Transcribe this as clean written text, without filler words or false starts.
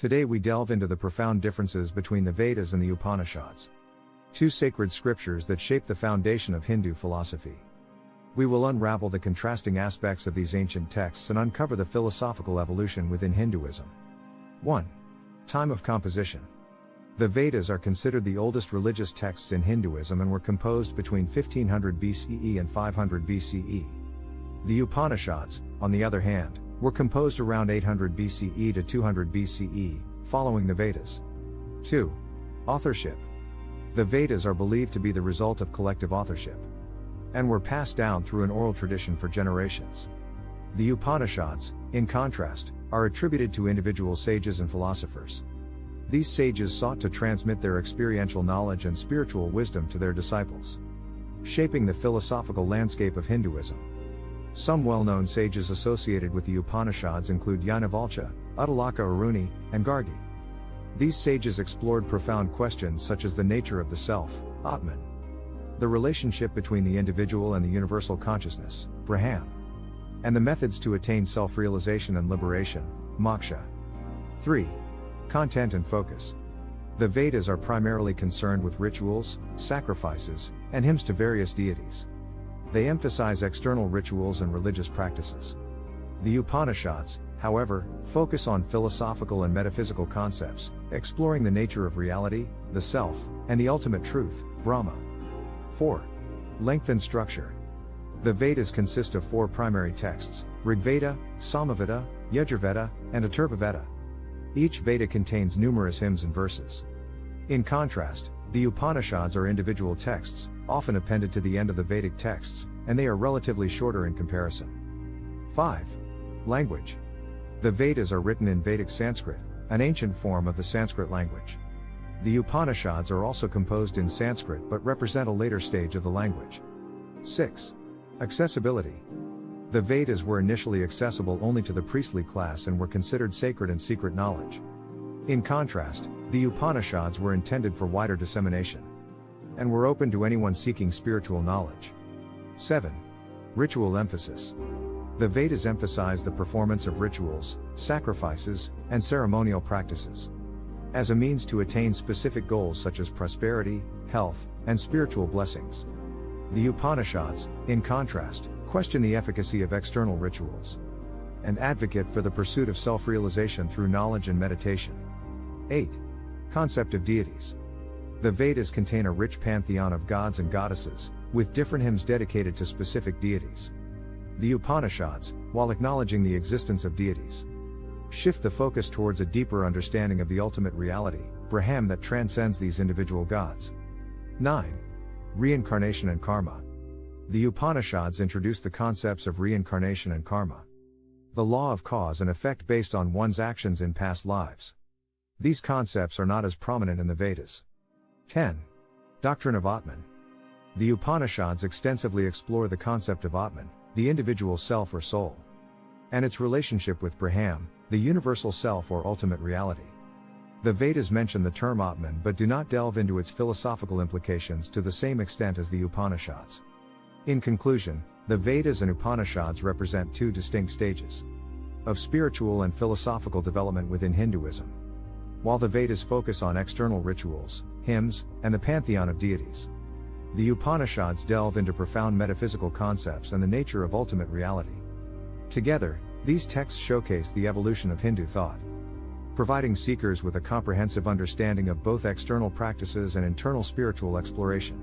Today we delve into the profound differences between the Vedas and the Upanishads, two sacred scriptures that shape the foundation of Hindu philosophy. We will unravel the contrasting aspects of these ancient texts and uncover the philosophical evolution within Hinduism. 1. Time of composition. The Vedas are considered the oldest religious texts in Hinduism and were composed between 1500 BCE and 500 BCE. The Upanishads, on the other hand, were composed around 800 BCE to 200 BCE, following the Vedas. 2. Authorship. The Vedas are believed to be the result of collective authorship, and were passed down through an oral tradition for generations. The Upanishads, in contrast, are attributed to individual sages and philosophers. These sages sought to transmit their experiential knowledge and spiritual wisdom to their disciples, shaping the philosophical landscape of Hinduism. Some well-known sages associated with the Upanishads include Yajnavalkya, Uttalaka Aruni, and Gargi. These sages explored profound questions such as the nature of the self, Atman, the relationship between the individual and the universal consciousness, Brahman, and the methods to attain self-realization and liberation, moksha. 3. Content and focus. The Vedas are primarily concerned with rituals, sacrifices, and hymns to various deities. They emphasize external rituals and religious practices. The Upanishads, however, focus on philosophical and metaphysical concepts, exploring the nature of reality, the self, and the ultimate truth, Brahma. 4. Lengthen structure. The Vedas consist of 4 primary texts: Rigveda, Samaveda, Yajurveda, and Atharvaveda. Each Veda contains numerous hymns and verses. In contrast, the Upanishads are individual texts, often appended to the end of the Vedic texts, and they are relatively shorter in comparison. 5. Language. The Vedas are written in Vedic Sanskrit, an ancient form of the Sanskrit language. The Upanishads are also composed in Sanskrit but represent a later stage of the language. 6. Accessibility. The Vedas were initially accessible only to the priestly class and were considered sacred and secret knowledge. In contrast, the Upanishads were intended for wider dissemination, and were open to anyone seeking spiritual knowledge. 7. Ritual emphasis. The Vedas emphasize the performance of rituals, sacrifices, and ceremonial practices as a means to attain specific goals such as prosperity, health, and spiritual blessings. The Upanishads, in contrast, question the efficacy of external rituals and advocate for the pursuit of self-realization through knowledge and meditation. 8. Concept of deities. The Vedas contain a rich pantheon of gods and goddesses, with different hymns dedicated to specific deities. The Upanishads, while acknowledging the existence of deities, shift the focus towards a deeper understanding of the ultimate reality, Brahman, that transcends these individual gods. 9. Reincarnation and karma. The Upanishads introduce the concepts of reincarnation and karma, the law of cause and effect based on one's actions in past lives. These concepts are not as prominent in the Vedas. 10. Doctrine of Otman. The Upanishads extensively explore the concept of Atman, the individual self or soul, and its relationship with Brahman, the universal self or ultimate reality. The Vedas mention the term Atman but do not delve into its philosophical implications to the same extent as the Upanishads. In conclusion, the Vedas and Upanishads represent 2 distinct stages of spiritual and philosophical development within Hinduism. While the Vedas focus on external rituals, hymns, and the pantheon of deities, the Upanishads delve into profound metaphysical concepts and the nature of ultimate reality. Together, these texts showcase the evolution of Hindu thought, providing seekers with a comprehensive understanding of both external practices and internal spiritual exploration.